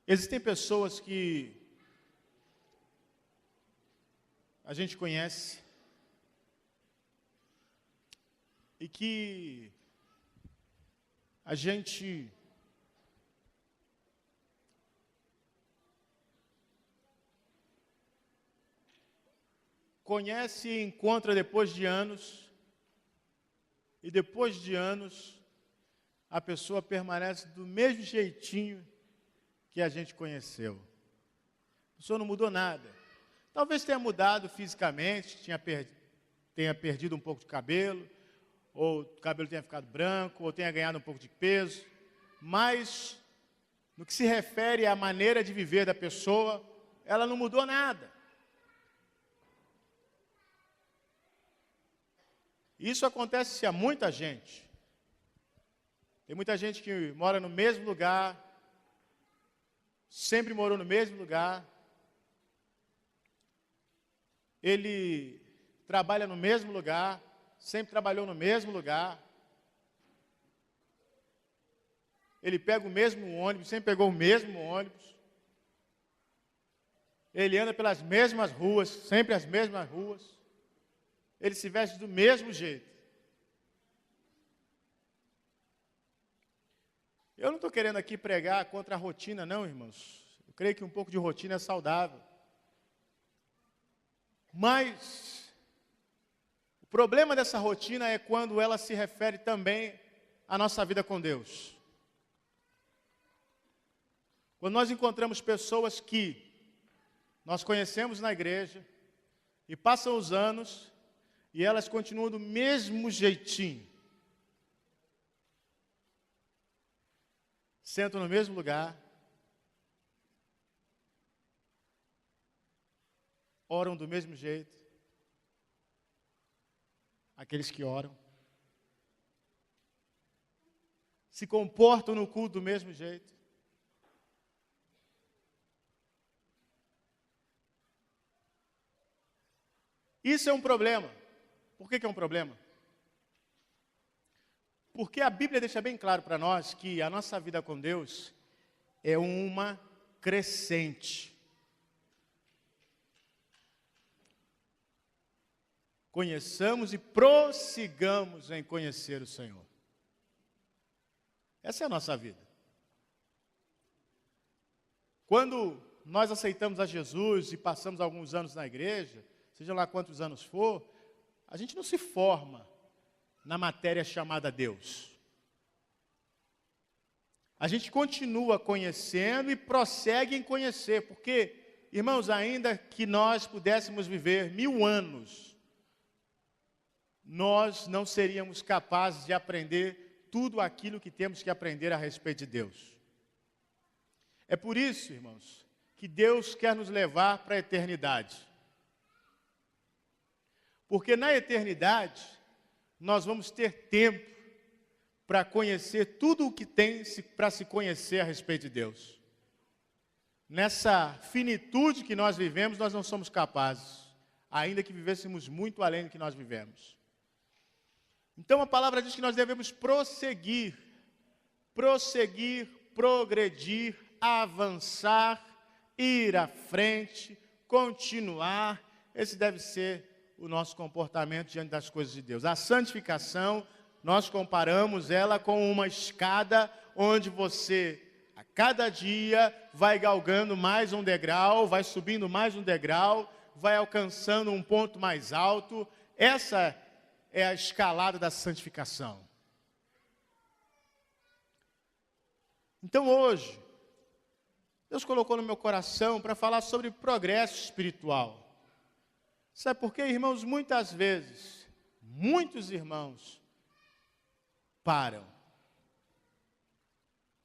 Existem pessoas que a gente conhece e que a gente conhece e encontra depois de anos, e depois de anos a pessoa permanece do mesmo jeitinho que a gente conheceu. A pessoa não mudou nada. Talvez tenha mudado fisicamente, tenha perdido um pouco de cabelo, ou o cabelo tenha ficado branco, ou tenha ganhado um pouco de peso, mas no que se refere à maneira de viver da pessoa, ela não mudou nada. Isso acontece a muita gente. Tem muita gente que mora no mesmo lugar, sempre morou no mesmo lugar, ele trabalha no mesmo lugar, sempre trabalhou no mesmo lugar, ele pega o mesmo ônibus, sempre pegou o mesmo ônibus, ele anda pelas mesmas ruas, sempre as mesmas ruas, ele se veste do mesmo jeito. Eu não estou querendo aqui pregar contra a rotina, não, irmãos. Eu creio que um pouco de rotina é saudável. Mas o problema dessa rotina é quando ela se refere também à nossa vida com Deus. Quando nós encontramos pessoas que nós conhecemos na igreja e passam os anos e elas continuam do mesmo jeitinho. Sentam no mesmo lugar, oram do mesmo jeito, aqueles que oram, se comportam no culto do mesmo jeito. Isso é um problema. Por que é um problema? Porque a Bíblia deixa bem claro para nós que a nossa vida com Deus é uma crescente. Conheçamos e prossigamos em conhecer o Senhor. Essa é a nossa vida. Quando nós aceitamos a Jesus e passamos alguns anos na igreja, seja lá quantos anos for, a gente não se forma na matéria chamada Deus. A gente continua conhecendo e prossegue em conhecer, porque, irmãos, ainda que nós pudéssemos viver 1000 anos, nós não seríamos capazes de aprender tudo aquilo que temos que aprender a respeito de Deus. É por isso, irmãos, que Deus quer nos levar para a eternidade. Porque na eternidade, nós vamos ter tempo para conhecer tudo o que tem para se conhecer a respeito de Deus. Nessa finitude que nós vivemos, nós não somos capazes, ainda que vivêssemos muito além do que nós vivemos. Então a palavra diz que nós devemos prosseguir, progredir, avançar, ir à frente, continuar. Esse deve ser o nosso comportamento diante das coisas de Deus. A santificação, nós comparamos ela com uma escada onde você, a cada dia, vai galgando mais um degrau, vai subindo mais um degrau, vai alcançando um ponto mais alto. Essa é a escalada da santificação. Então hoje, Deus colocou no meu coração para falar sobre progresso espiritual. Sabe por quê, irmãos? Muitas vezes, muitos irmãos param,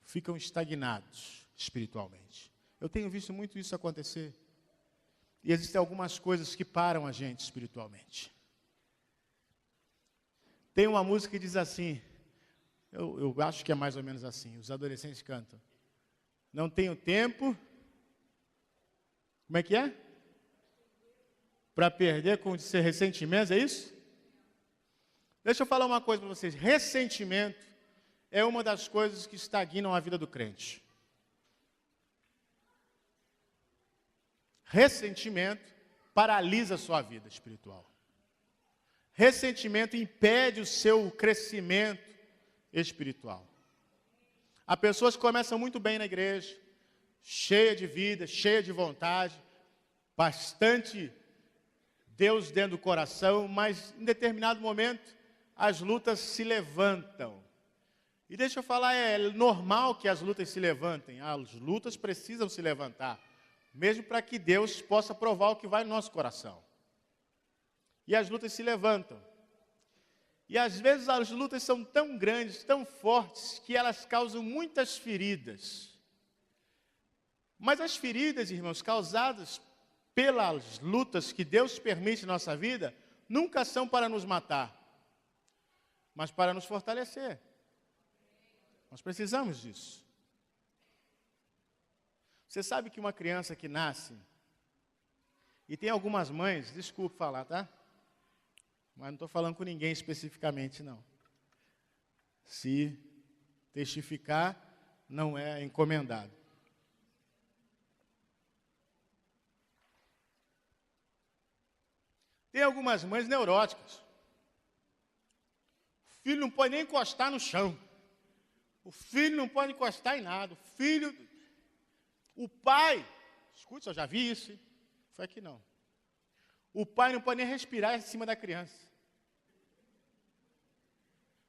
ficam estagnados espiritualmente. Eu tenho visto muito isso acontecer. E existem algumas coisas que param a gente espiritualmente. Tem uma música que diz assim, eu acho que é mais ou menos assim, os adolescentes cantam. Não tenho tempo, como é que é? Para perder com ressentimentos, é isso? Deixa eu falar uma coisa para vocês. Ressentimento é uma das coisas que estagnam a vida do crente. ressentimento paralisa a sua vida espiritual. Ressentimento impede o seu crescimento espiritual. Há pessoas que começam muito bem na igreja, cheia de vida, cheia de vontade, bastante Deus dentro do coração, mas em determinado momento as lutas se levantam. E deixa eu falar, é normal que as lutas se levantem. As lutas precisam se levantar, mesmo para que Deus possa provar o que vai no nosso coração. E as lutas se levantam. E às vezes as lutas são tão grandes, tão fortes, que elas causam muitas feridas. Mas as feridas, irmãos, causadas pelas lutas que Deus permite na nossa vida, nunca são para nos matar, mas para nos fortalecer. Nós precisamos disso. Você sabe que uma criança que nasce, e tem algumas mães, desculpe falar, tá? Mas não estou falando com ninguém especificamente, não. Se testificar, não é encomendado. Tem algumas mães neuróticas. O filho não pode nem encostar no chão. O filho não pode encostar em nada. O pai, escute, eu já vi isso, hein? Foi aqui não. O pai não pode nem respirar em cima da criança.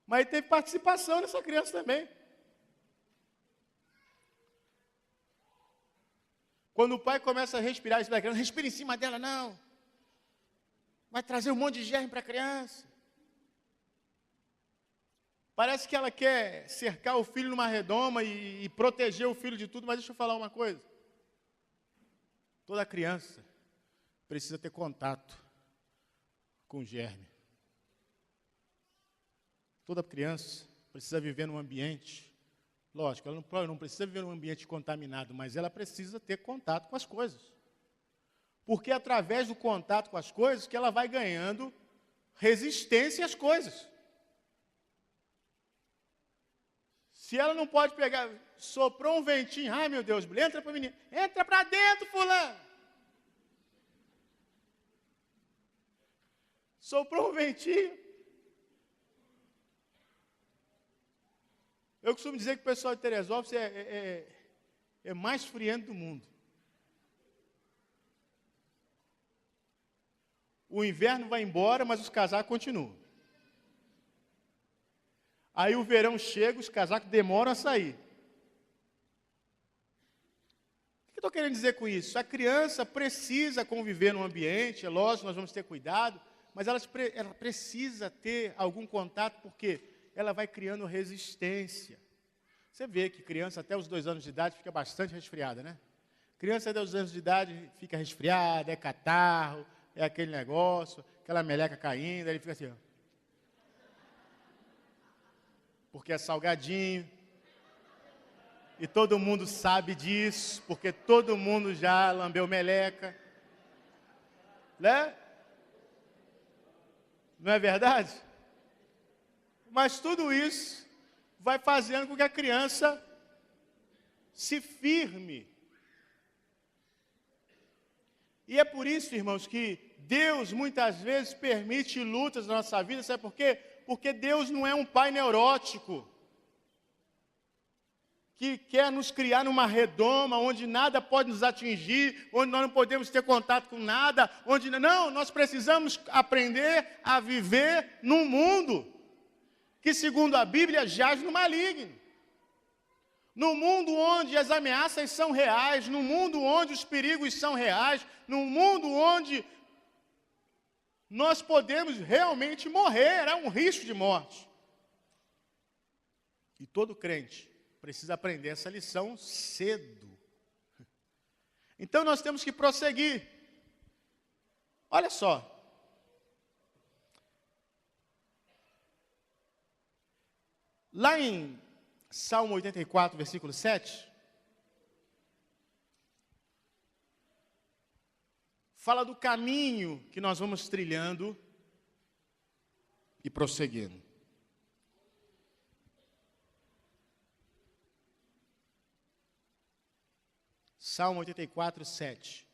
Mas teve participação nessa criança também. Quando o pai começa a respirar em cima da criança, respira em cima dela, não. Vai trazer um monte de germe para a criança. Parece que ela quer cercar o filho numa redoma e proteger o filho de tudo, mas deixa eu falar uma coisa. Toda criança precisa ter contato com o germe. Toda criança precisa viver num ambiente, lógico, ela não precisa viver num ambiente contaminado, mas ela precisa ter contato com as coisas. Porque é através do contato com as coisas que ela vai ganhando resistência às coisas. Se ela não pode pegar, soprou um ventinho, ai meu Deus, entra para a menina, entra para dentro, fulano. Soprou um ventinho. Eu costumo dizer que o pessoal de Teresópolis é mais friento do mundo. O inverno vai embora, mas os casacos continuam. Aí o verão chega, os casacos demoram a sair. O que eu estou querendo dizer com isso? A criança precisa conviver no ambiente, é lógico, nós vamos ter cuidado, mas ela precisa ter algum contato, porque ela vai criando resistência. Você vê que criança até os 2 anos de idade fica bastante resfriada, né? Criança até os 2 anos de idade fica resfriada, é catarro, é aquele negócio, aquela meleca caindo, aí ele fica assim, ó. Porque é salgadinho. E todo mundo sabe disso, porque todo mundo já lambeu meleca. Né? Não é verdade? Mas tudo isso vai fazendo com que a criança se firme. E é por isso, irmãos, que Deus muitas vezes permite lutas na nossa vida, sabe por quê? Porque Deus não é um pai neurótico, que quer nos criar numa redoma, onde nada pode nos atingir, onde nós não podemos ter contato com nada, não, nós precisamos aprender a viver num mundo que, segundo a Bíblia, jaz no maligno. No mundo onde as ameaças são reais, no mundo onde os perigos são reais, no mundo onde nós podemos realmente morrer, é um risco de morte. E todo crente precisa aprender essa lição cedo. Então nós temos que prosseguir. Olha só. Lá em Salmo 84, versículo 7, fala do caminho que nós vamos trilhando e prosseguindo. Salmo 84, 7.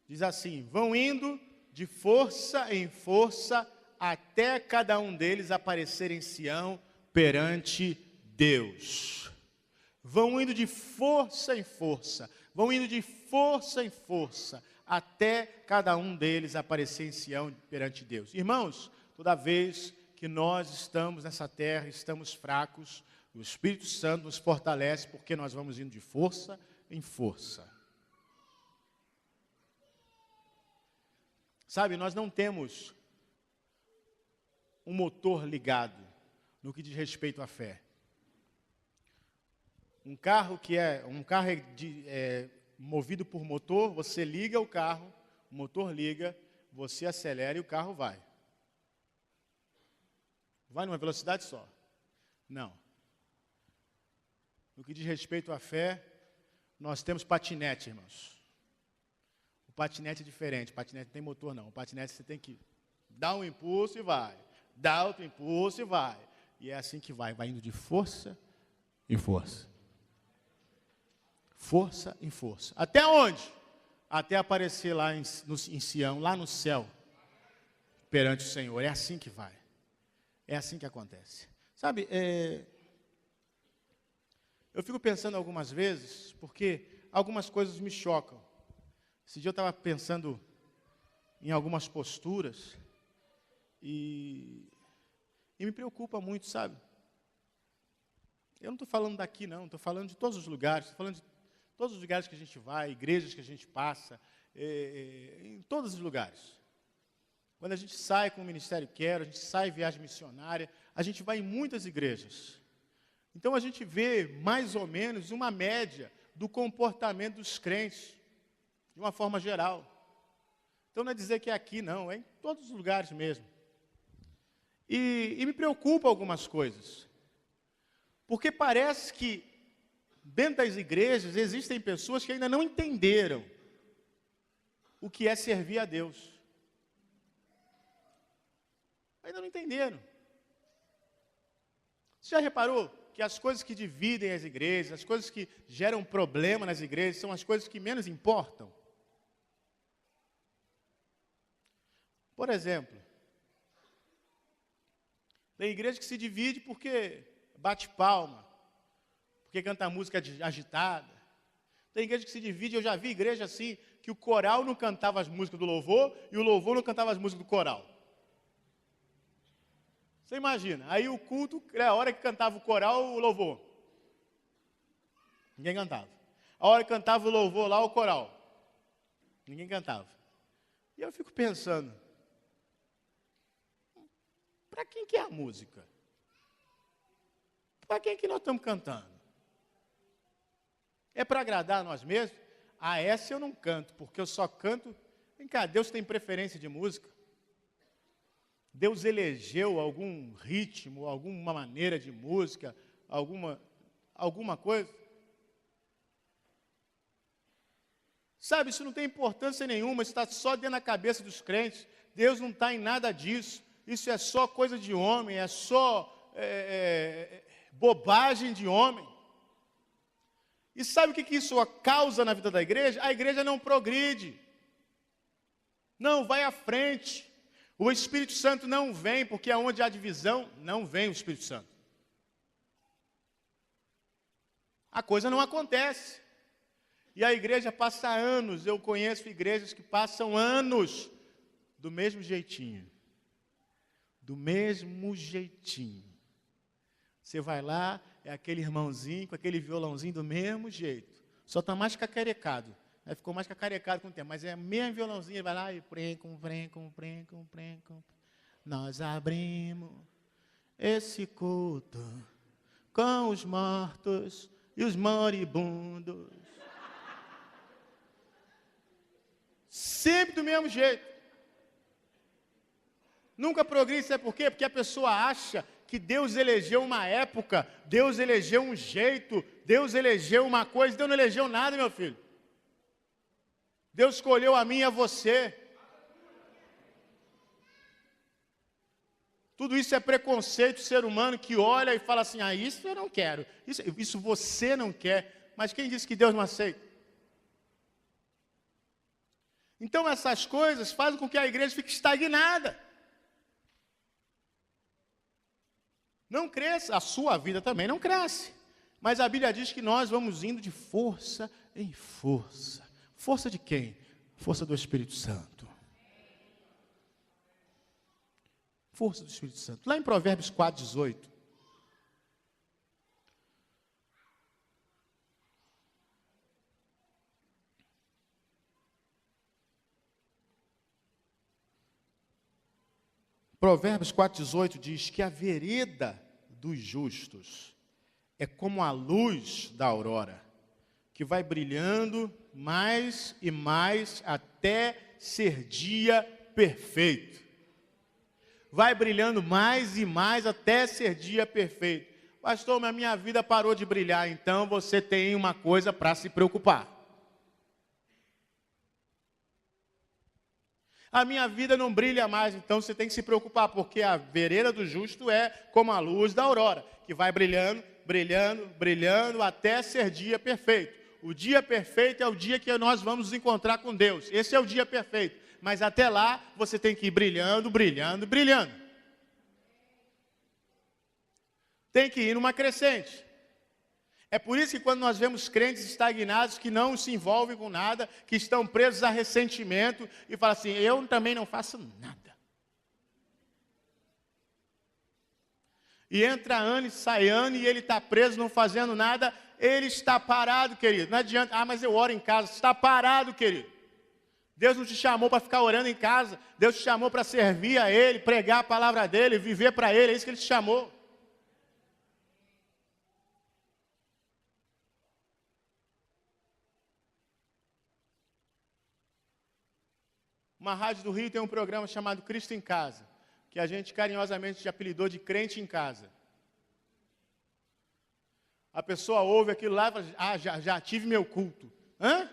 Diz assim: vão indo de força em força, até cada um deles aparecer em Sião perante Deus. Vão indo de força em força, vão indo de força em força, até cada um deles aparecer em Sião perante Deus. Irmãos, toda vez que nós estamos nessa terra, estamos fracos, o Espírito Santo nos fortalece, porque nós vamos indo de força em força. Sabe, nós não temos um motor ligado no que diz respeito à fé. Um carro movido por motor, você liga o carro, o motor liga, você acelera e o carro vai. Vai numa velocidade só. Não. No que diz respeito à fé, nós temos patinete, irmãos. O patinete é diferente, o patinete não tem motor não. O patinete você tem que dar um impulso e vai. Dá outro impulso e vai. E é assim que vai indo de força em força. Força em força. Até onde? Até aparecer lá em Sião, lá no céu, perante o Senhor. É assim que vai. É assim que acontece. Sabe, eu fico pensando algumas vezes, porque algumas coisas me chocam. Esse dia eu estava pensando em algumas posturas e me preocupa muito, sabe? Eu não estou falando daqui, não. Estou falando de todos os lugares. Estou falando de todos os lugares que a gente vai, igrejas que a gente passa, em todos os lugares. Quando a gente sai com o Ministério Quero, a gente sai em viagem missionária, a gente vai em muitas igrejas. Então a gente vê mais ou menos uma média do comportamento dos crentes, de uma forma geral. Então não é dizer que é aqui, não, é em todos os lugares mesmo. E me preocupa algumas coisas. Porque parece que dentro das igrejas existem pessoas que ainda não entenderam o que é servir a Deus. Ainda não entenderam. Você já reparou que as coisas que dividem as igrejas, as coisas que geram problema nas igrejas, são as coisas que menos importam? Por exemplo, tem igreja que se divide porque bate palma, porque canta música agitada. Tem igreja que se divide, eu já vi igreja assim, que o coral não cantava as músicas do louvor e o louvor não cantava as músicas do coral. Você imagina, aí o culto, é a hora que cantava o coral, o louvor. Ninguém cantava. A hora que cantava o louvor lá, o coral. Ninguém cantava. E eu fico pensando, para quem que é a música? Para quem que nós estamos cantando? É para agradar a nós mesmos? Ah, essa eu não canto, porque eu só canto... Vem cá, Deus tem preferência de música? Deus elegeu algum ritmo, alguma maneira de música, alguma coisa? Sabe, isso não tem importância nenhuma, isso está só dentro da cabeça dos crentes. Deus não está em nada disso. Isso é só coisa de homem, é só bobagem de homem. E sabe o que isso causa na vida da igreja? A igreja não progride, não vai à frente. O Espírito Santo não vem, porque aonde há divisão, não vem o Espírito Santo. A coisa não acontece. E a igreja passa anos, eu conheço igrejas que passam anos do mesmo jeitinho. Do mesmo jeitinho. Você vai lá, é aquele irmãozinho com aquele violãozinho do mesmo jeito. Só está mais cacarecado. Aí ficou mais cacarecado com o tempo. Mas é o mesmo violãozinho, ele vai lá e prenco. Nós abrimos esse culto com os mortos e os moribundos. Sempre do mesmo jeito. Nunca progride, sabe por quê? Porque a pessoa acha que Deus elegeu uma época, Deus elegeu um jeito, Deus elegeu uma coisa. Deus não elegeu nada, meu filho. Deus escolheu a mim e a você. Tudo isso é preconceito do ser humano que olha e fala assim, isso eu não quero, isso você não quer. Mas quem disse que Deus não aceita? Então essas coisas fazem com que a igreja fique estagnada. Não cresça, a sua vida também não cresce. Mas a Bíblia diz que nós vamos indo de força em força. Força de quem? Força do Espírito Santo. Força do Espírito Santo. Lá em Provérbios 4:18. Provérbios 4:18 diz que a vereda dos justos é como a luz da aurora, que vai brilhando mais e mais até ser dia perfeito. Vai brilhando mais e mais até ser dia perfeito. Pastor, mas minha vida parou de brilhar, então você tem uma coisa para se preocupar. A minha vida não brilha mais, então você tem que se preocupar, porque a vereda do justo é como a luz da aurora, que vai brilhando, brilhando, brilhando, até ser dia perfeito. O dia perfeito é o dia que nós vamos nos encontrar com Deus. Esse é o dia perfeito. Mas até lá, você tem que ir brilhando, brilhando, brilhando. Tem que ir numa crescente. É por isso que quando nós vemos crentes estagnados, que não se envolvem com nada, que estão presos a ressentimento, e falam assim, eu também não faço nada. E entra ano e sai ano, e ele está preso, não fazendo nada, ele está parado, querido. Não adianta, mas eu oro em casa, está parado, querido. Deus não te chamou para ficar orando em casa, Deus te chamou para servir a Ele, pregar a palavra dEle, viver para Ele, é isso que Ele te chamou. Uma rádio do Rio tem um programa chamado Cristo em Casa, que a gente carinhosamente apelidou de crente em casa. A pessoa ouve aquilo lá e fala, já tive meu culto. Hã?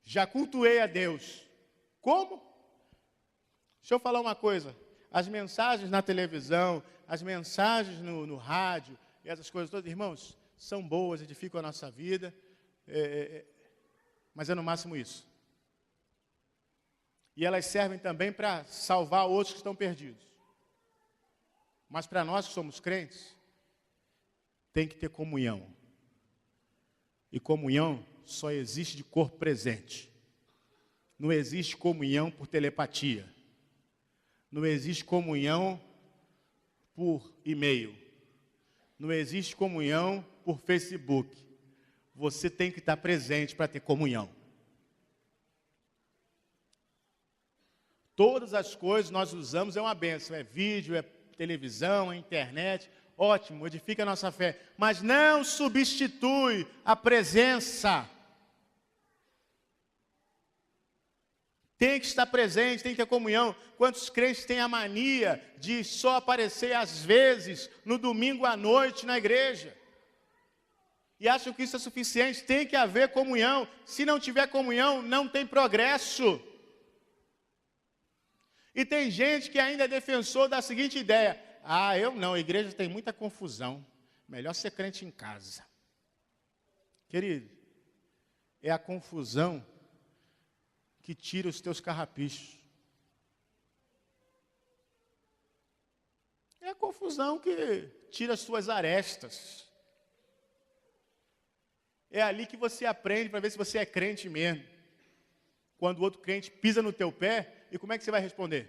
Já cultuei a Deus. Como? Deixa eu falar uma coisa. As mensagens na televisão, as mensagens no rádio, e essas coisas todas, irmãos, são boas, edificam a nossa vida, mas é no máximo isso. E elas servem também para salvar outros que estão perdidos. Mas para nós que somos crentes, tem que ter comunhão. E comunhão só existe de corpo presente. Não existe comunhão por telepatia. Não existe comunhão por e-mail. Não existe comunhão por Facebook. Você tem que estar presente para ter comunhão. Todas as coisas nós usamos é uma bênção. É vídeo, é televisão, é internet. Ótimo, edifica a nossa fé. Mas não substitui a presença. Tem que estar presente, tem que ter comunhão. Quantos crentes têm a mania de só aparecer às vezes, no domingo à noite na igreja? E acham que isso é suficiente? Tem que haver comunhão. Se não tiver comunhão, não tem progresso. E tem gente que ainda é defensor da seguinte ideia. Eu não, a igreja tem muita confusão. Melhor ser crente em casa. Querido, é a confusão que tira os teus carrapichos. É a confusão que tira as suas arestas. É ali que você aprende para ver se você é crente mesmo. Quando o outro crente pisa no teu pé, e como é que você vai responder?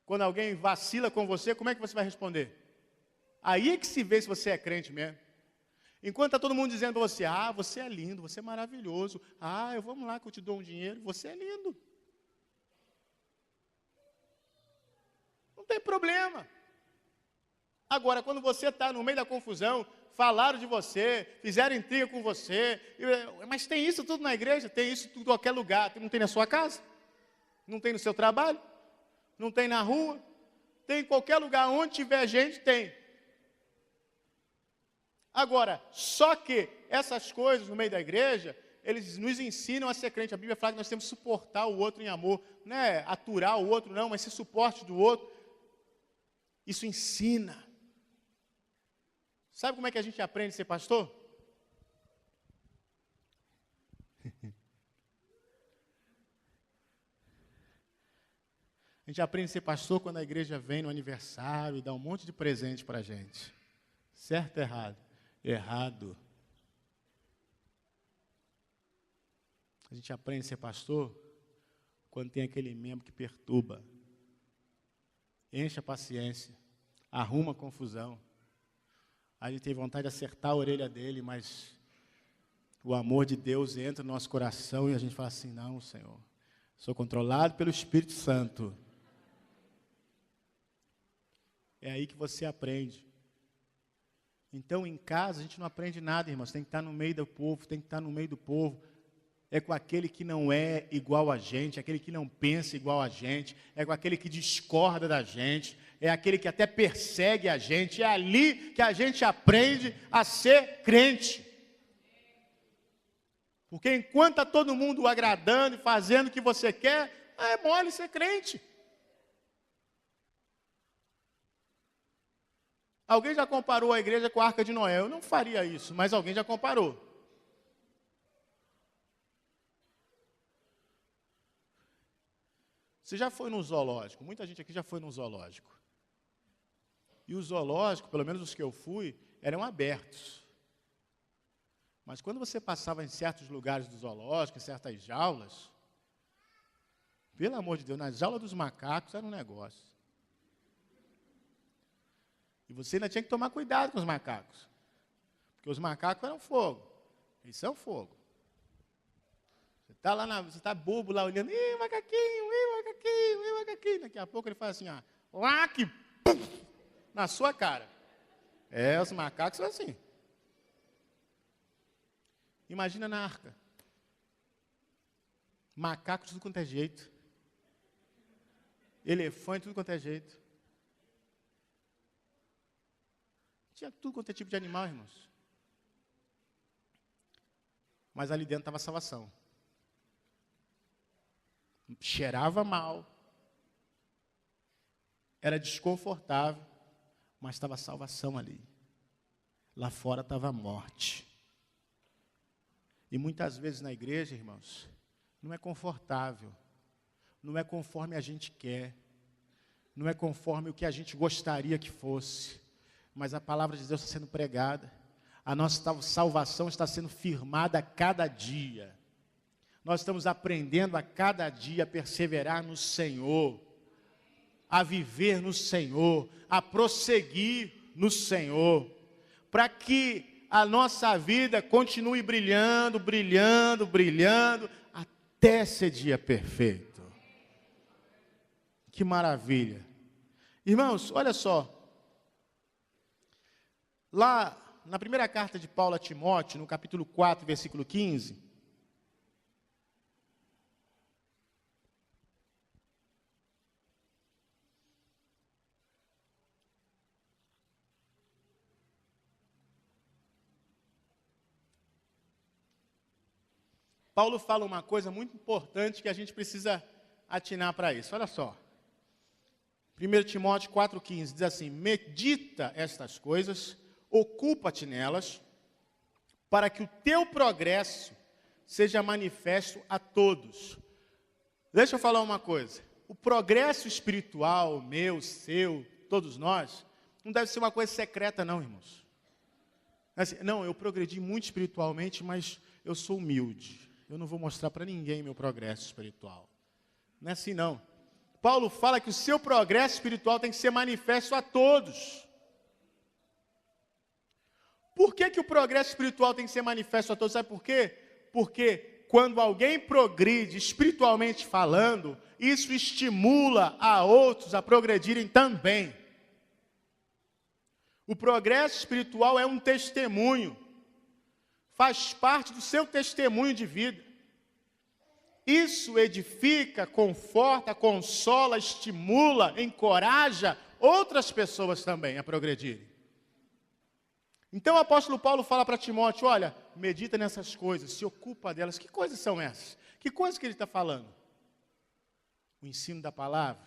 Quando alguém vacila com você, como é que você vai responder? Aí é que se vê se você é crente mesmo. Enquanto está todo mundo dizendo para você, você é lindo, você é maravilhoso, vamos lá que eu te dou um dinheiro, você é lindo. Não tem problema. Agora, quando você está no meio da confusão, falaram de você, fizeram intriga com você, mas tem isso tudo na igreja, tem isso tudo em qualquer lugar, não tem na sua casa, não tem no seu trabalho, não tem na rua, tem em qualquer lugar, onde tiver gente, tem. Agora, só que essas coisas no meio da igreja, eles nos ensinam a ser crente. A Bíblia fala que nós temos que suportar o outro em amor. Não é aturar o outro, não, mas ser suporte do outro. Isso ensina. Sabe como é que a gente aprende a ser pastor? gente aprende a ser pastor quando a igreja vem no aniversário e dá um monte de presente para a gente. Certo ou errado? Errado. A gente aprende a ser pastor quando tem aquele membro que perturba. Enche a paciência, arruma a confusão. A gente tem vontade de acertar a orelha dele, mas o amor de Deus entra no nosso coração e a gente fala assim, não, Senhor, sou controlado pelo Espírito Santo. É aí que você aprende. Então, em casa, a gente não aprende nada, irmãos. Tem que estar no meio do povo, tem que estar no meio do povo. É com aquele que não é igual a gente, aquele que não pensa igual a gente, é com aquele que discorda da gente, é aquele que até persegue a gente. É ali que a gente aprende a ser crente. Porque enquanto está todo mundo agradando e fazendo o que você quer, é mole ser crente. Alguém já comparou a igreja com a Arca de Noé? Eu não faria isso, mas alguém já comparou. Você já foi num zoológico? Muita gente aqui já foi num zoológico. E os zoológicos, pelo menos os que eu fui, eram abertos. Mas quando você passava em certos lugares do zoológico, em certas jaulas, pelo amor de Deus, na jaula dos macacos era um negócio. E você ainda tinha que tomar cuidado com os macacos. Porque os macacos eram fogo. Eles são fogo. Você está lá, você está bobo lá olhando, ih, macaquinho, ih, macaquinho, ih, macaquinho. Daqui a pouco ele faz assim, ó, laque, na sua cara. É, os macacos são assim. Imagina na arca. Macaco de tudo quanto é jeito. Elefante de tudo quanto é jeito. Tinha tudo quanto é tipo de animal, irmãos. Mas ali dentro estava a salvação. Cheirava mal. Era desconfortável. Mas estava a salvação ali. Lá fora estava a morte. E muitas vezes na igreja, irmãos, não é confortável. Não é conforme a gente quer. Não é conforme o que a gente gostaria que fosse. Mas a palavra de Deus está sendo pregada. A nossa salvação está sendo firmada a cada dia. Nós estamos aprendendo a cada dia a perseverar no Senhor, a viver no Senhor, a prosseguir no Senhor, para que a nossa vida continue brilhando, brilhando, brilhando, até ser dia perfeito. Que maravilha. Irmãos, olha só. Lá, na primeira carta de Paulo a Timóteo, no capítulo 4, versículo 15, Paulo fala uma coisa muito importante que a gente precisa atinar para isso. Olha só. 1 Timóteo 4,15 diz assim, medita estas coisas, ocupa-te nelas, para que o teu progresso seja manifesto a todos. Deixa eu falar uma coisa. O progresso espiritual, meu, seu, todos nós, não deve ser uma coisa secreta não, irmãos. Assim, não, eu progredi muito espiritualmente, mas eu sou humilde. Eu não vou mostrar para ninguém meu progresso espiritual. Não é assim não. Paulo fala que o seu progresso espiritual tem que ser manifesto a todos. Por que o progresso espiritual tem que ser manifesto a todos? Sabe por quê? Porque quando alguém progride espiritualmente falando, isso estimula a outros a progredirem também. O progresso espiritual é um testemunho. Faz parte do seu testemunho de vida. Isso edifica, conforta, consola, estimula, encoraja outras pessoas também a progredirem. Então o apóstolo Paulo fala para Timóteo, olha, medita nessas coisas, se ocupa delas. Que coisas são essas? Que coisas que ele está falando? O ensino da palavra?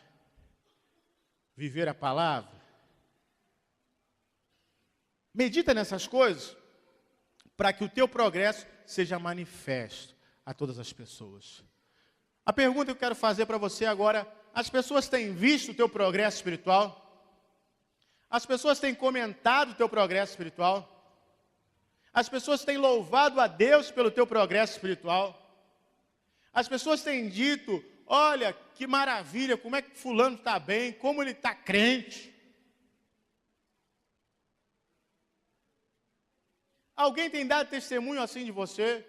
Viver a palavra? Medita nessas coisas para que o teu progresso seja manifesto a todas as pessoas. A pergunta que eu quero fazer para você agora as pessoas têm visto o teu progresso espiritual? As pessoas têm comentado o teu progresso espiritual? As pessoas têm louvado a Deus pelo teu progresso espiritual? As pessoas têm dito, olha, que maravilha, como é que fulano está bem, como ele está crente. Alguém tem dado testemunho assim de você?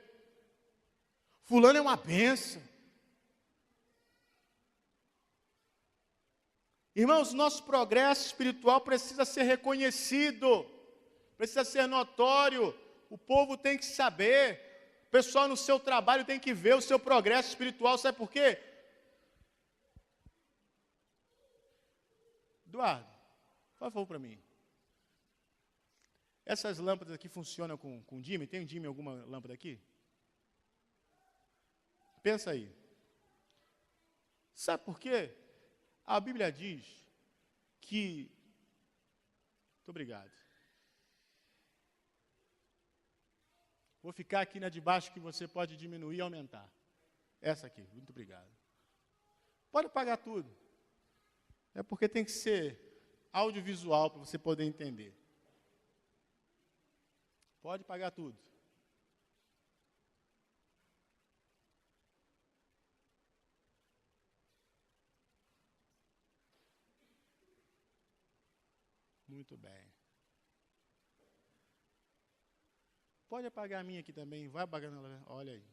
Fulano é uma bênção. Irmãos, nosso progresso espiritual precisa ser reconhecido, precisa ser notório, o povo tem que saber, o pessoal no seu trabalho tem que ver o seu progresso espiritual, sabe por quê? Eduardo, por favor, para mim. Essas lâmpadas aqui funcionam com dimmer? Tem dimmer em alguma lâmpada aqui? Pensa aí. Sabe por quê? A Bíblia diz que... Muito obrigado. Vou ficar aqui na de baixo que você pode diminuir e aumentar. Essa aqui, muito obrigado. Pode apagar tudo. É porque tem que ser audiovisual para você poder entender. Pode apagar tudo. Muito bem. Pode apagar a minha aqui também. Vai apagando ela. Olha aí.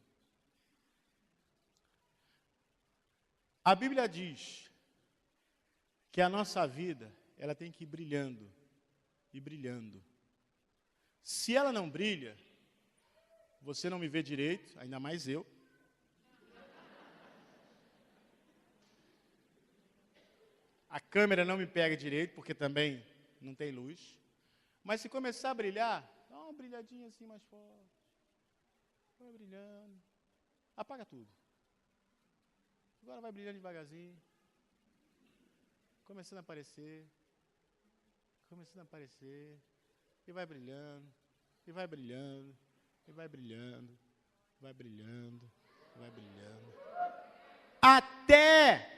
A Bíblia diz que a nossa vida, ela tem que ir brilhando e brilhando. Se ela não brilha, você não me vê direito, ainda mais eu. A câmera não me pega direito, porque também não tem luz. Mas se começar a brilhar, dá uma brilhadinha assim mais forte. Vai brilhando. Apaga tudo. Agora vai brilhando devagarzinho. Começando a aparecer. Começando a aparecer. E vai brilhando. E vai brilhando. E vai brilhando. Vai brilhando. Vai brilhando. Até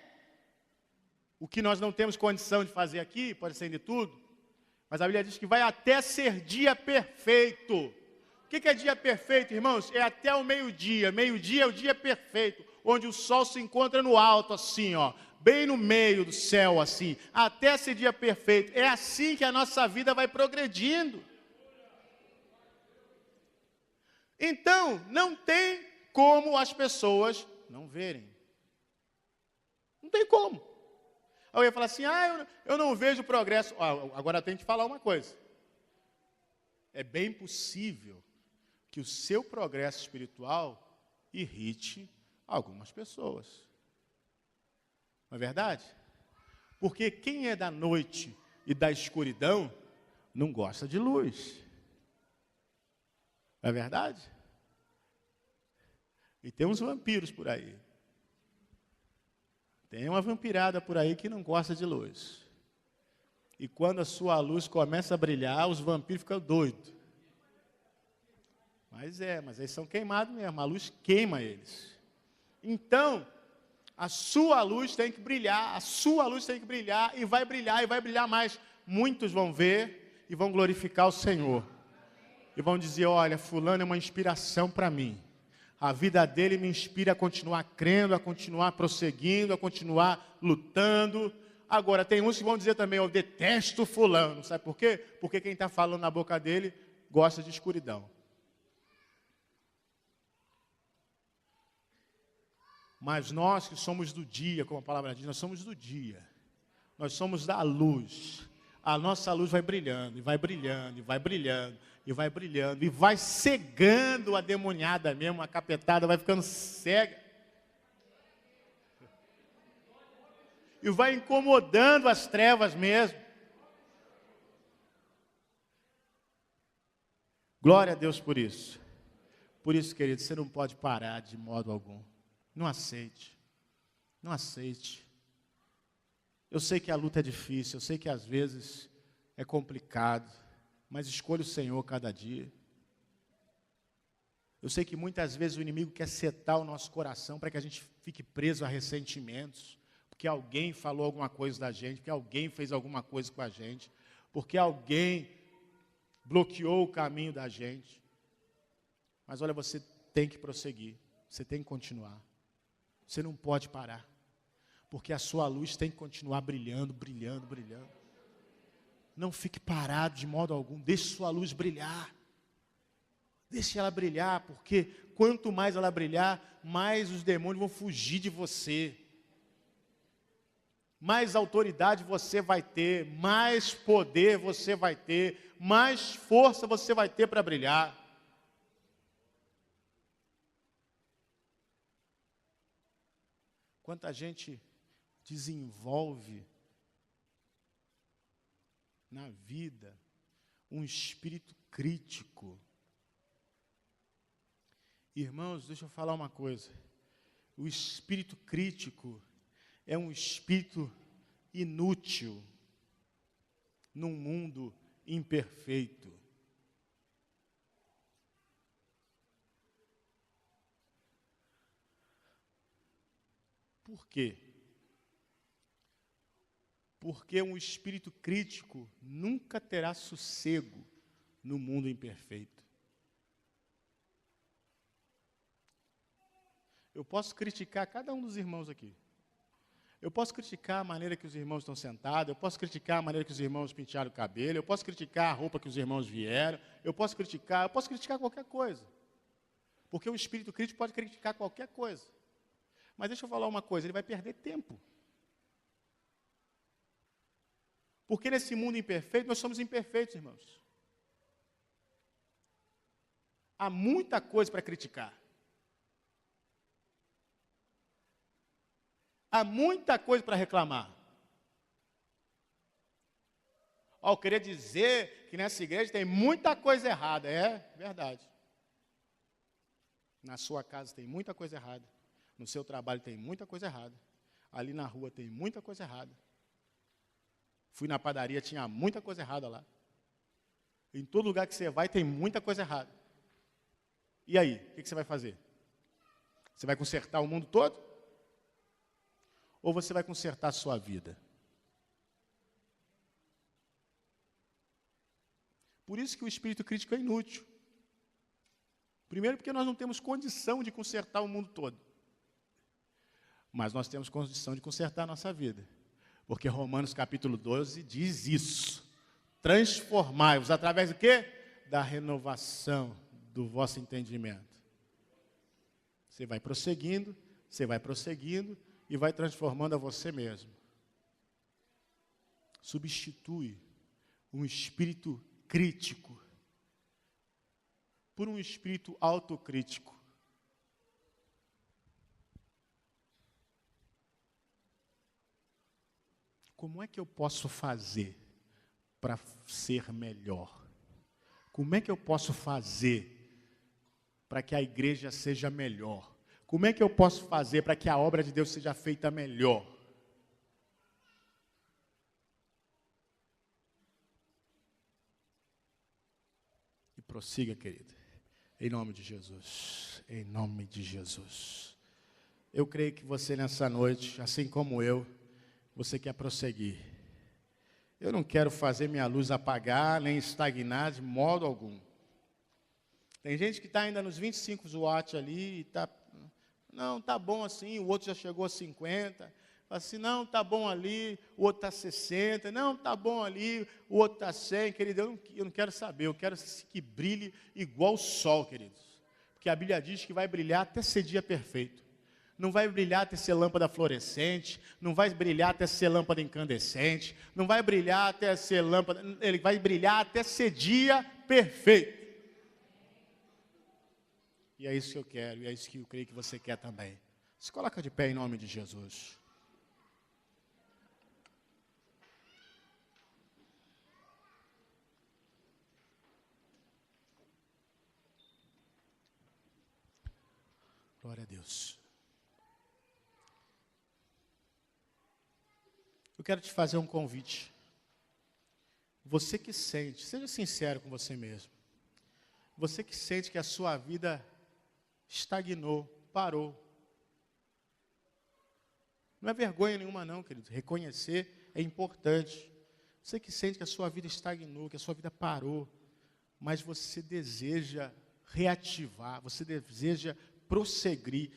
o que nós não temos condição de fazer aqui, pode ser de tudo, mas a Bíblia diz que vai até ser dia perfeito. O que é dia perfeito, irmãos? É até o meio-dia. Meio-dia é o dia perfeito, onde o sol se encontra no alto, assim, ó, bem no meio do céu, assim, até ser dia perfeito. É assim que a nossa vida vai progredindo. Então, não tem como as pessoas não verem. Não tem como. Alguém fala assim, eu não vejo progresso. Agora eu tenho que falar uma coisa. É bem possível que o seu progresso espiritual irrite algumas pessoas. Não é verdade? Porque quem é da noite e da escuridão não gosta de luz. Não é verdade? E tem uns vampiros por aí. Tem uma vampirada por aí que não gosta de luz. E quando a sua luz começa a brilhar, os vampiros ficam doidos. Mas eles são queimados mesmo, a luz queima eles. Então, a sua luz tem que brilhar, a sua luz tem que brilhar, e vai brilhar mais. Muitos vão ver e vão glorificar o Senhor. E vão dizer, olha, fulano é uma inspiração para mim. A vida dele me inspira a continuar crendo, a continuar prosseguindo, a continuar lutando. Agora, tem uns que vão dizer também, eu detesto fulano. Sabe por quê? Porque quem está falando na boca dele gosta de escuridão. Mas nós que somos do dia, como a palavra diz, nós somos do dia. Nós somos da luz. A nossa luz vai brilhando, e vai brilhando, e vai brilhando, e vai brilhando, e vai cegando a demoniada mesmo, a capetada vai ficando cega. E vai incomodando as trevas mesmo. Glória a Deus por isso. Por isso, querido, você não pode parar de modo algum. Não aceite. Não aceite. Eu sei que a luta é difícil, eu sei que às vezes é complicado, mas escolha o Senhor cada dia. Eu sei que muitas vezes o inimigo quer setar o nosso coração para que a gente fique preso a ressentimentos, porque alguém falou alguma coisa da gente, porque alguém fez alguma coisa com a gente, porque alguém bloqueou o caminho da gente. Mas olha, você tem que prosseguir, você tem que continuar. Você não pode parar, porque a sua luz tem que continuar brilhando, brilhando, brilhando. Não fique parado de modo algum, deixe sua luz brilhar. Deixe ela brilhar, porque quanto mais ela brilhar, mais os demônios vão fugir de você. Mais autoridade você vai ter, mais poder você vai ter, mais força você vai ter para brilhar. Quanta gente desenvolve na vida um espírito crítico. Irmãos, deixa eu falar uma coisa. O espírito crítico é um espírito inútil num mundo imperfeito. Por quê? Porque um espírito crítico nunca terá sossego no mundo imperfeito. Eu posso criticar cada um dos irmãos aqui. Eu posso criticar a maneira que os irmãos estão sentados, eu posso criticar a maneira que os irmãos pentearam o cabelo, eu posso criticar a roupa que os irmãos vieram, eu posso criticar qualquer coisa. Porque o espírito crítico pode criticar qualquer coisa. Mas deixa eu falar uma coisa, ele vai perder tempo. Porque nesse mundo imperfeito, nós somos imperfeitos, irmãos. Há muita coisa para criticar. Há muita coisa para reclamar. Eu queria dizer que nessa igreja tem muita coisa errada. É verdade. Na sua casa tem muita coisa errada. No seu trabalho tem muita coisa errada. Ali na rua tem muita coisa errada. Fui na padaria, tinha muita coisa errada lá. Em todo lugar que você vai tem muita coisa errada. E aí, o que você vai fazer? Você vai consertar o mundo todo? Ou você vai consertar a sua vida? Por isso que o espírito crítico é inútil. Primeiro porque nós não temos condição de consertar o mundo todo. Mas nós temos condição de consertar a nossa vida. Porque Romanos capítulo 12 diz isso. Transformai-vos através do quê? Da renovação do vosso entendimento. Você vai prosseguindo e vai transformando a você mesmo. Substitui um espírito crítico por um espírito autocrítico. Como é que eu posso fazer para ser melhor? Como é que eu posso fazer para que a igreja seja melhor? Como é que eu posso fazer para que a obra de Deus seja feita melhor? E prossiga, querido. Em nome de Jesus. Em nome de Jesus. Eu creio que você nessa noite, assim como eu, você quer prosseguir. Eu não quero fazer minha luz apagar, nem estagnar de modo algum. Tem gente que está ainda nos 25 watts ali, e está, não, está bom assim, o outro já chegou a 50, fala assim, não, está bom ali, o outro está 60, não, está bom ali, o outro está 100, querido, eu não quero saber, eu quero que brilhe igual o sol, queridos. Porque a Bíblia diz que vai brilhar até ser dia perfeito. Não vai brilhar até ser lâmpada fluorescente, não vai brilhar até ser lâmpada incandescente, não vai brilhar até ser lâmpada, ele vai brilhar até ser dia perfeito. E é isso que eu quero, e é isso que eu creio que você quer também. Se coloca de pé em nome de Jesus. Glória a Deus. Eu quero te fazer um convite. Você que sente, seja sincero com você mesmo. Você que sente que a sua vida estagnou, parou. Não é vergonha nenhuma não, querido. Reconhecer é importante. Você que sente que a sua vida estagnou, que a sua vida parou, mas você deseja reativar, você deseja prosseguir,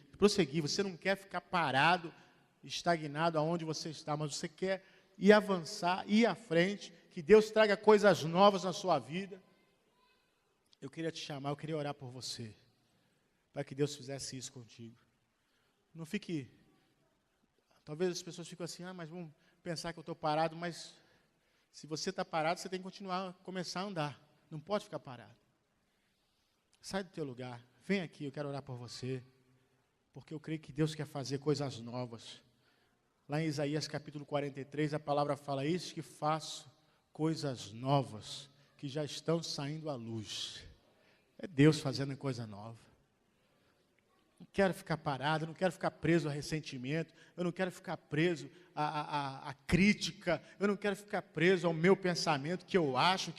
você não quer ficar parado, estagnado aonde você está, mas você quer ir avançar, ir à frente, que Deus traga coisas novas na sua vida. Eu queria te chamar, eu queria orar por você, para que Deus fizesse isso contigo. Não fique, talvez as pessoas ficam assim, mas vão pensar que eu estou parado, mas se você está parado, você tem que continuar, começar a andar, não pode ficar parado. Sai do teu lugar, vem aqui, eu quero orar por você, porque eu creio que Deus quer fazer coisas novas. Lá em Isaías capítulo 43, a palavra fala, eis que faço coisas novas, que já estão saindo à luz. É Deus fazendo coisa nova. Não quero ficar parado, eu não quero ficar preso a ressentimento, eu não quero ficar preso a crítica, eu não quero ficar preso ao meu pensamento, que eu acho,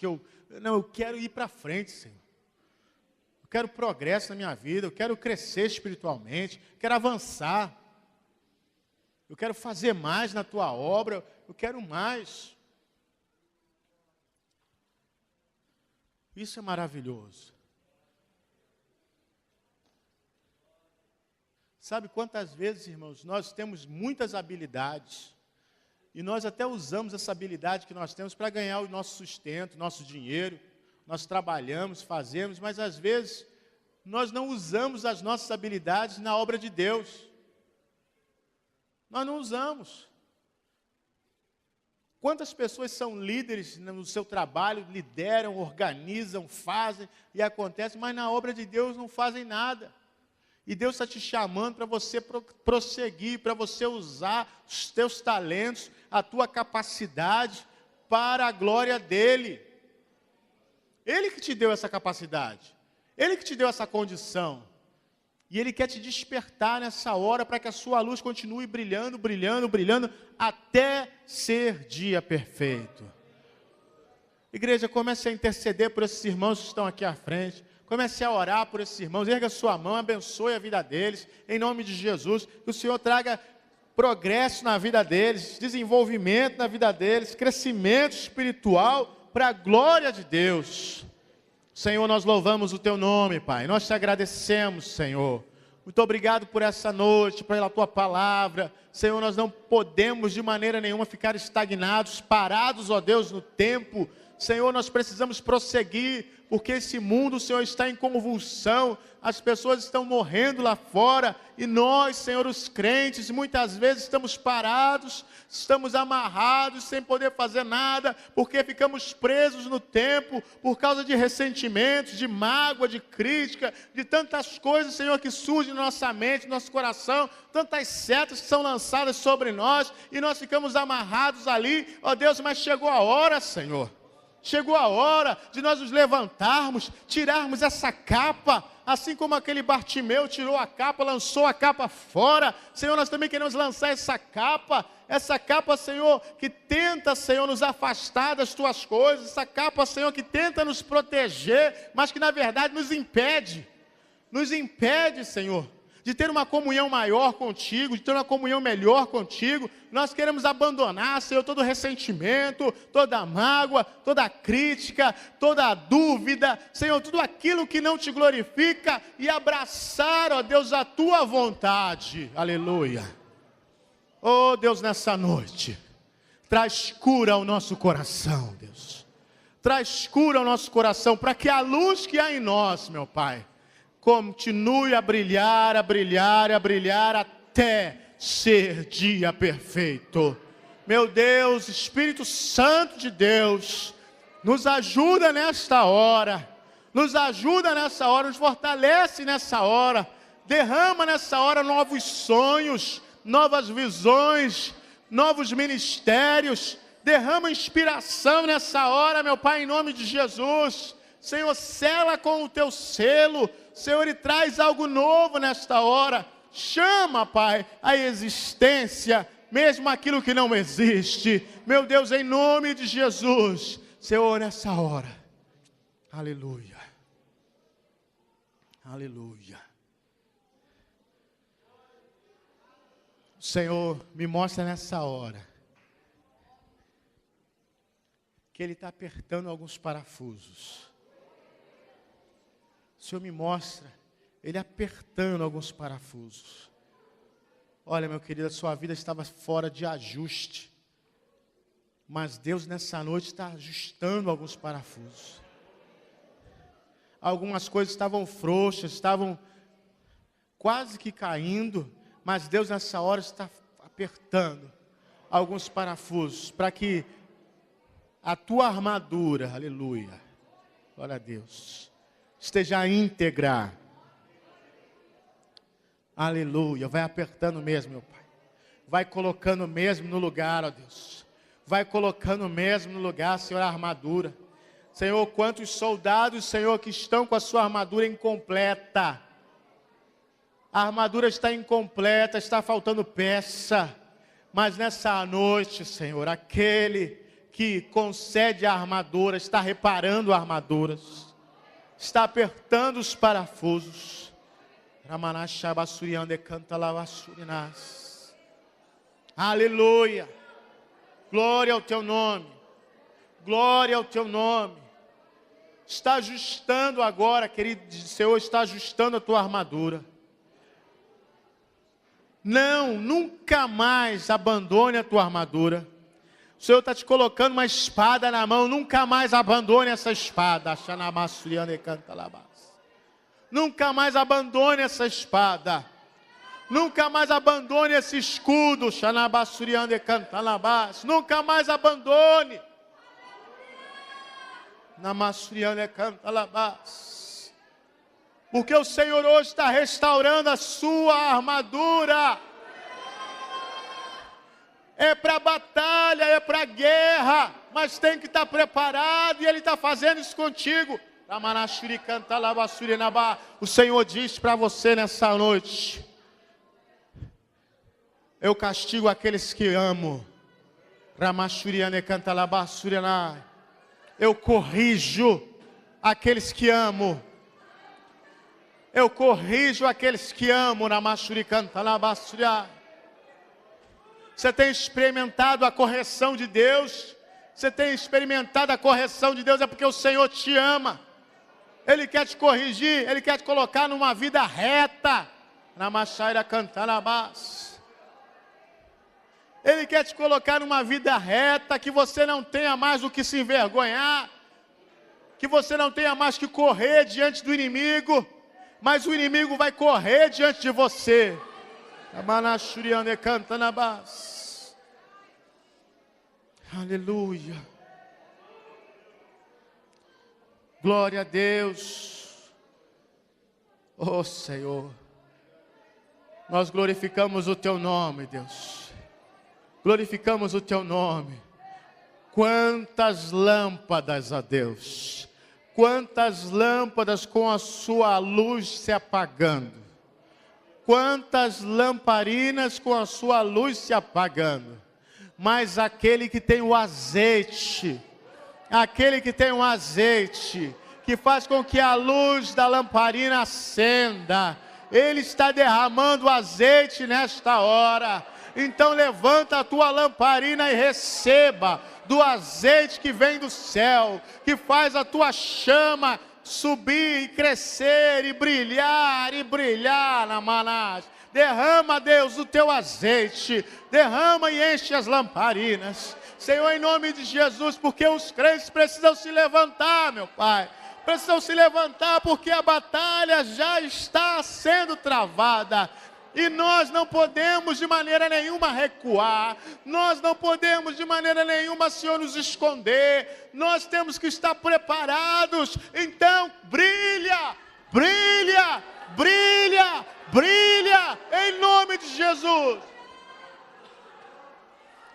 não, eu quero ir para frente, Senhor. Eu quero progresso na minha vida, eu quero crescer espiritualmente, eu quero avançar. Eu quero fazer mais na tua obra, eu quero mais. Isso é maravilhoso. Sabe quantas vezes, irmãos, nós temos muitas habilidades, e nós até usamos essa habilidade que nós temos para ganhar o nosso sustento, nosso dinheiro, nós trabalhamos, fazemos, mas às vezes nós não usamos as nossas habilidades na obra de Deus. Nós não usamos. Quantas pessoas são líderes no seu trabalho, lideram, organizam, fazem e acontece, mas na obra de Deus não fazem nada. E Deus está te chamando para você prosseguir, para você usar os teus talentos, a tua capacidade para a glória dEle. Ele que te deu essa capacidade, Ele que te deu essa condição. E Ele quer te despertar nessa hora para que a sua luz continue brilhando, brilhando, brilhando, até ser dia perfeito. Igreja, comece a interceder por esses irmãos que estão aqui à frente. Comece a orar por esses irmãos. Erga a sua mão, abençoe a vida deles, em nome de Jesus. Que o Senhor traga progresso na vida deles, desenvolvimento na vida deles, crescimento espiritual para a glória de Deus. Senhor, nós louvamos o Teu nome, Pai. Nós te agradecemos, Senhor. Muito obrigado por essa noite, pela Tua palavra. Senhor, nós não podemos de maneira nenhuma ficar estagnados, parados, ó Deus, no tempo. Senhor, nós precisamos prosseguir, porque esse mundo, Senhor, está em convulsão, as pessoas estão morrendo lá fora, e nós, Senhor, os crentes, muitas vezes estamos parados, estamos amarrados, sem poder fazer nada, porque ficamos presos no tempo, por causa de ressentimentos, de mágoa, de crítica, de tantas coisas, Senhor, que surgem na nossa mente, no nosso coração, tantas setas que são lançadas sobre nós, e nós ficamos amarrados ali, ó Deus, mas chegou a hora, Senhor. Chegou a hora de nós nos levantarmos, tirarmos essa capa, assim como aquele Bartimeu tirou a capa, lançou a capa fora. Senhor, nós também queremos lançar essa capa, Senhor, que tenta, Senhor, nos afastar das Tuas coisas, essa capa, Senhor, que tenta nos proteger, mas que na verdade nos impede, Senhor, de ter uma comunhão maior contigo, de ter uma comunhão melhor contigo. Nós queremos abandonar, Senhor, todo ressentimento, toda mágoa, toda crítica, toda dúvida, Senhor, tudo aquilo que não te glorifica e abraçar, ó Deus, a Tua vontade. Aleluia. Oh Deus, nessa noite, traz cura ao nosso coração, Deus. Traz cura ao nosso coração, para que a luz que há em nós, meu Pai, continue a brilhar, a brilhar, a brilhar até ser dia perfeito. Meu Deus, Espírito Santo de Deus, nos ajuda nesta hora, nos fortalece nessa hora, derrama nessa hora novos sonhos, novas visões, novos ministérios, derrama inspiração nessa hora, meu Pai, em nome de Jesus. Senhor, sela com o Teu selo, Senhor, e traz algo novo nesta hora. Chama, Pai, a existência, mesmo aquilo que não existe. Meu Deus, em nome de Jesus, Senhor, nessa hora. Aleluia. Aleluia. O Senhor, me mostra nessa hora que Ele está apertando alguns parafusos. O Senhor me mostra Ele apertando alguns parafusos. Olha, meu querido, a sua vida estava fora de ajuste. Mas Deus nessa noite está ajustando alguns parafusos. Algumas coisas estavam frouxas, estavam quase que caindo. Mas Deus nessa hora está apertando alguns parafusos. Para que a tua armadura, aleluia, glória a Deus, esteja íntegra. Aleluia, vai apertando mesmo, meu Pai. Vai colocando mesmo no lugar, ó Deus. Vai colocando mesmo no lugar, Senhor, a armadura. Senhor, quantos soldados, Senhor, que estão com a sua armadura incompleta. A armadura está incompleta, está faltando peça. Mas nessa noite, Senhor, aquele que concede a armadura, está reparando armaduras. Está apertando os parafusos. Aleluia. Glória ao teu nome. Glória ao teu nome. Está ajustando agora, querido Senhor, está ajustando a tua armadura. Não, nunca mais abandone a tua armadura. O Senhor está te colocando uma espada na mão, nunca mais abandone essa espada. Nunca mais abandone essa espada. Nunca mais abandone esse escudo. Nunca mais abandone. Porque o Senhor hoje está restaurando a sua armadura. É para batalha, é para guerra. Mas tem que estar preparado e Ele está fazendo isso contigo. O Senhor diz para você nessa noite: eu castigo aqueles que amo. Eu corrijo aqueles que amo. Eu corrijo aqueles que amo. Você tem experimentado a correção de Deus? Você tem experimentado a correção de Deus? É porque o Senhor te ama. Ele quer te corrigir. Ele quer te colocar numa vida reta. Ele quer te colocar numa vida reta, que você não tenha mais o que se envergonhar, que você não tenha mais que correr diante do inimigo, mas o inimigo vai correr diante de você. Aleluia. Glória a Deus. Oh Senhor, nós glorificamos o teu nome, Deus. Glorificamos o teu nome. Quantas lâmpadas, ó Deus. Quantas lâmpadas com a sua luz se apagando. Quantas lamparinas com a sua luz se apagando. Mas aquele que tem o azeite, aquele que tem o azeite, que faz com que a luz da lamparina acenda, Ele está derramando azeite nesta hora. Então levanta a tua lamparina e receba do azeite que vem do céu, que faz a tua chama subir e crescer e brilhar na manás. Derrama, Deus, o teu azeite, derrama e enche as lamparinas. Senhor, em nome de Jesus, porque os crentes precisam se levantar, meu Pai. Precisam se levantar porque a batalha já está sendo travada. E nós não podemos de maneira nenhuma recuar. Nós não podemos de maneira nenhuma, Senhor, nos esconder. Nós temos que estar preparados. Então, brilha, brilha, brilha, brilha, em nome de Jesus.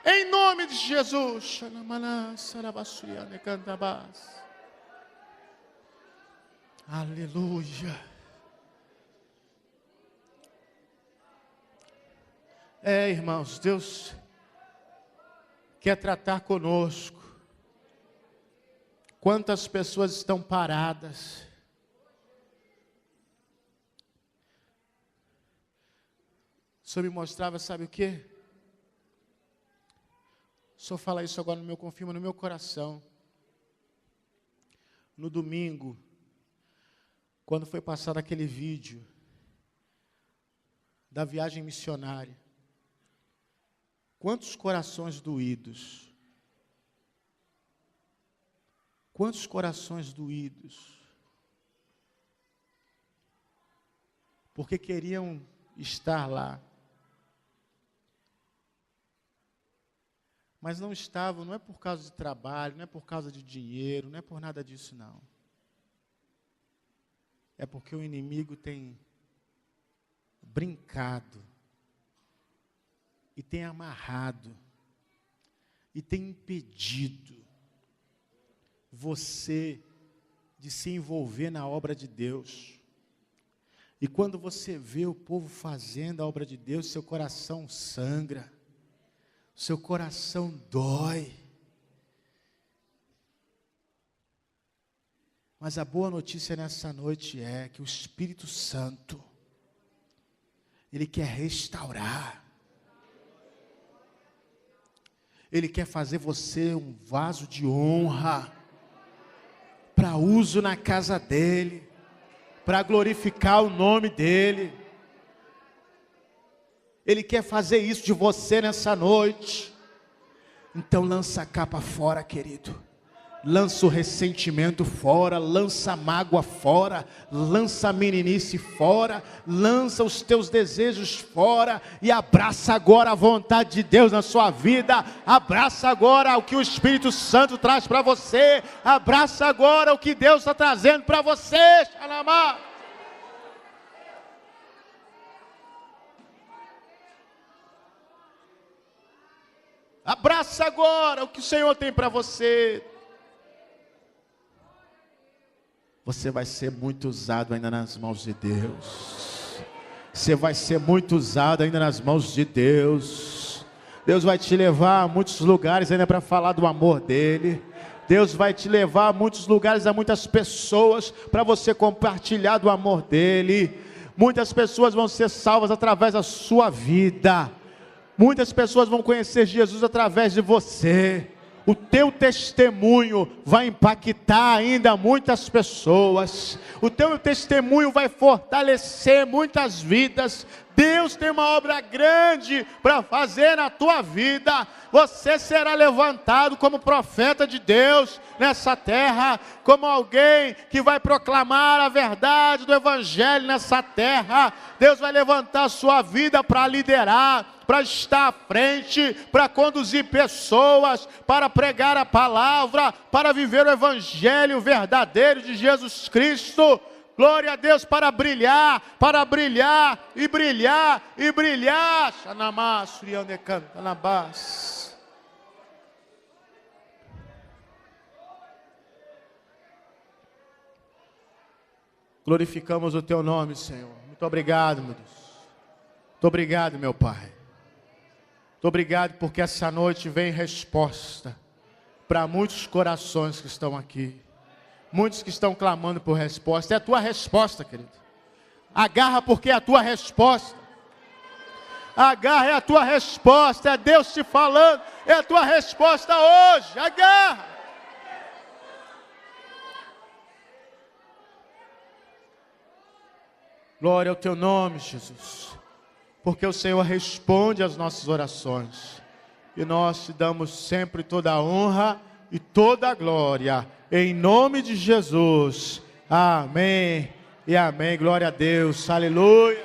Em nome de Jesus. Aleluia. Irmãos, Deus quer tratar conosco. Quantas pessoas estão paradas? Senhor me mostrava, sabe o quê? O Senhor fala isso agora no meu, confirma no meu coração. No domingo, quando foi passado aquele vídeo da viagem missionária, quantos corações doídos, quantos corações doídos, porque queriam estar lá, mas não estavam, não é por causa de trabalho, não é por causa de dinheiro, não é por nada disso não. É porque o inimigo tem brincado, e tem amarrado, e tem impedido você de se envolver na obra de Deus. E quando você vê o povo fazendo a obra de Deus, seu coração sangra, seu coração dói. Mas a boa notícia nessa noite é que o Espírito Santo, Ele quer restaurar. Ele quer fazer você um vaso de honra, para uso na casa dEle, para glorificar o nome dEle. Ele quer fazer isso de você nessa noite. Então lança a capa fora, querido. Lança o ressentimento fora, lança a mágoa fora, lança a meninice fora, lança os teus desejos fora e abraça agora a vontade de Deus na sua vida. Abraça agora o que o Espírito Santo traz para você. Abraça agora o que Deus está trazendo para você. Xalamá. Abraça agora o que o Senhor tem para você. Você vai ser muito usado ainda nas mãos de Deus. Você vai ser muito usado ainda nas mãos de Deus. Deus vai te levar a muitos lugares ainda para falar do amor dEle. Deus vai te levar a muitos lugares, a muitas pessoas, para você compartilhar do amor dEle. Muitas pessoas vão ser salvas através da sua vida. Muitas pessoas vão conhecer Jesus através de você. O teu testemunho vai impactar ainda muitas pessoas. O teu testemunho vai fortalecer muitas vidas. Deus tem uma obra grande para fazer na tua vida. Você será levantado como profeta de Deus nessa terra, como alguém que vai proclamar a verdade do Evangelho nessa terra. Deus vai levantar a sua vida para liderar, para estar à frente, para conduzir pessoas, para pregar a palavra, para viver o Evangelho verdadeiro de Jesus Cristo. Glória a Deus, para brilhar e brilhar e brilhar. Glorificamos o teu nome, Senhor. Muito obrigado, meu Deus. Muito obrigado, meu Pai. Muito obrigado porque essa noite vem resposta para muitos corações que estão aqui. Muitos que estão clamando por resposta. É a tua resposta, querido. Agarra porque é a tua resposta. Agarra, é a tua resposta. É Deus te falando. É a tua resposta hoje. Agarra. Glória ao teu nome, Jesus. Porque o Senhor responde às nossas orações. E nós te damos sempre toda a honra e toda a glória. Em nome de Jesus. Amém e amém. Glória a Deus. Aleluia.